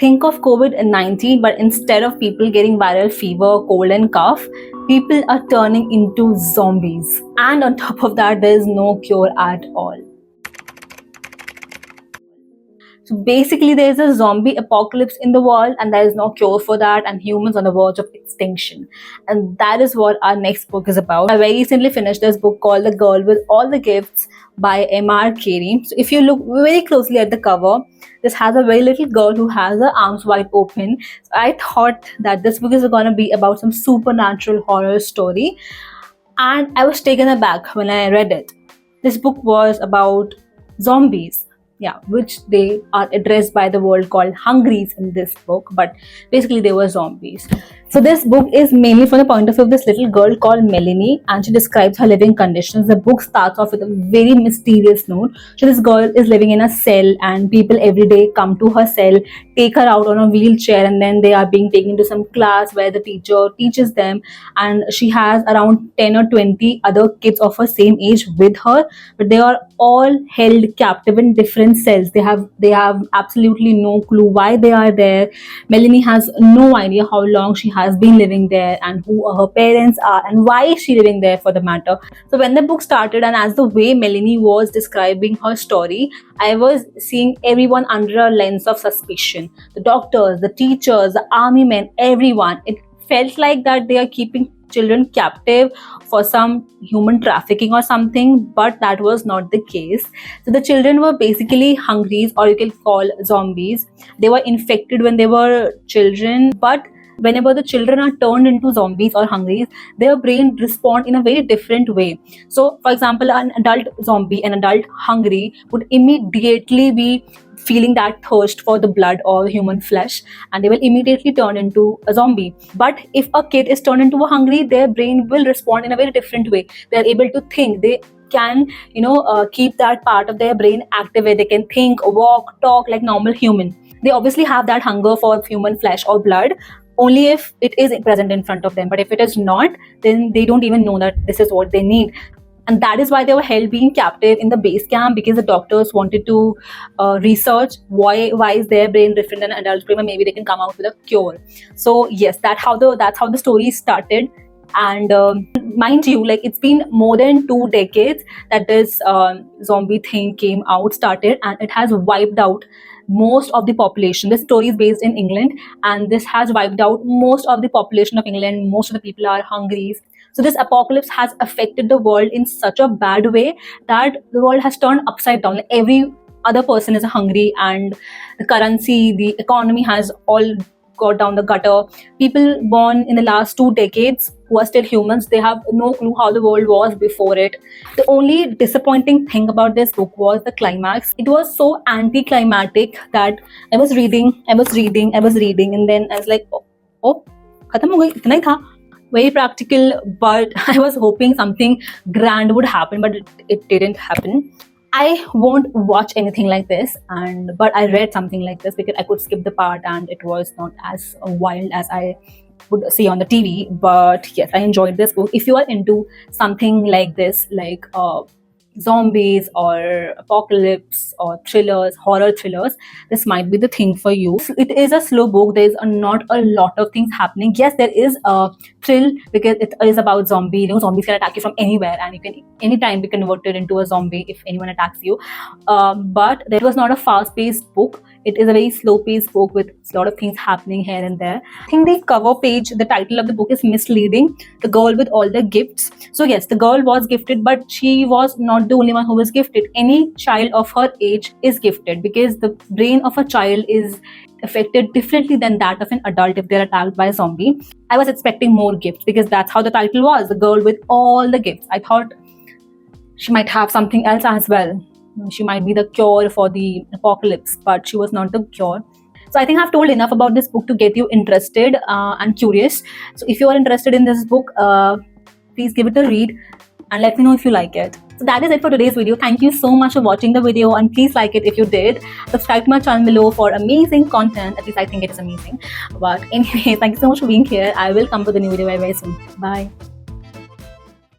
Think of COVID-19, but instead of people getting viral fever, cold and cough, people are turning into zombies. And on top of that, there is no cure at all. So basically, there is a zombie apocalypse in the world, and there is no cure for that, and humans on the verge of extinction. And that is what our next book is about. I very recently finished this book called The Girl with All the Gifts by M.R. Carey. So if you look very closely at the cover, this has a very little girl who has her arms wide open. So I thought that this book is going to be about some supernatural horror story, and I was taken aback when I read it. This book was about zombies. Yeah, which they are addressed by the world called hungries in this book, but basically they were zombies. So this book is mainly from the point of view of this little girl called Melanie, and she describes her living conditions. The book starts off with a very mysterious note. So this girl is living in a cell, and people every day come to her cell, take her out on a wheelchair, and then they are being taken to some class where the teacher teaches them, and she has around 10 or 20 other kids of her same age with her, but they are all held captive in different cells. They have absolutely no clue why they are there. Melanie has no idea how long she has been living there and who her parents are and why is she living there for the matter. So when the book started, and as the way Melanie was describing her story, I was seeing everyone under a lens of suspicion. The doctors, the teachers, the army men, everyone. It felt like that they are keeping children captive for some human trafficking or something, but that was not the case. So the children were basically hungries, or you can call zombies. They were infected when they were children, but whenever the children are turned into zombies or hungries, their brain respond in a very different way. So for example, an adult zombie, an adult hungry would immediately be feeling that thirst for the blood or human flesh, and they will immediately turn into a zombie. But if a kid is turned into a hungry, their brain will respond in a very different way. They are able to think. They can keep that part of their brain active where they can think, walk, talk like normal human. They obviously have that hunger for human flesh or blood only if it is present in front of them, but if it is not, then they don't even know that this is what they need. And that is why they were held being captive in the base camp, because the doctors wanted to research why is their brain different than an adult brain, and maybe they can come out with a cure. So yes, that's how the story started. And mind you, like, it's been more than 2 decades that this zombie thing started, and it has wiped out most of the population. This story is based in England, and this has wiped out most of the population of England. Most of the people are hungries. So this apocalypse has affected the world in such a bad way that the world has turned upside down. Like, every other person is hungry, and the currency, the economy has all got down the gutter. People born in the last 2 decades who are still humans, they have no clue how the world was before it. The only disappointing thing about this book was the climax. It was so anticlimactic that I was reading, and then I was like, oh, khatam ho gayi, itna hi tha. Very practical, but I was hoping something grand would happen, but it didn't happen. I won't watch anything like this, but I read something like this because I could skip the part and it was not as wild as I would see on the TV. But yes, I enjoyed this book. If you are into something like this, like zombies or apocalypse or thrillers, horror thrillers, this might be the thing for you. It is a slow book. There is not a lot of things happening. Yes, there is a thrill because it is about zombie. Zombies can attack you from anywhere, and you can anytime be converted into a zombie if anyone attacks you. But that was not a fast-paced book. It is a very slow-paced book with a lot of things happening here and there. I think the cover page, the title of the book is misleading. The Girl with All the Gifts. So yes, the girl was gifted, but she was not the only one who was gifted. Any child of her age is gifted, because the brain of a child is affected differently than that of an adult if they're attacked by a zombie. I was expecting more gifts because that's how the title was, The Girl with All the Gifts. I thought she might have something else as well. She might be the cure for the apocalypse, but she was not the cure. So I think I've told enough about this book to get you interested and curious. So if you are interested in this book, please give it a read and let me know if you like it. So that is it for today's video. Thank you so much for watching the video, and please like it if you did. Subscribe to my channel below for amazing content. At least I think it is amazing. But anyway, thank you so much for being here. I will come with a new video very, very soon. Bye.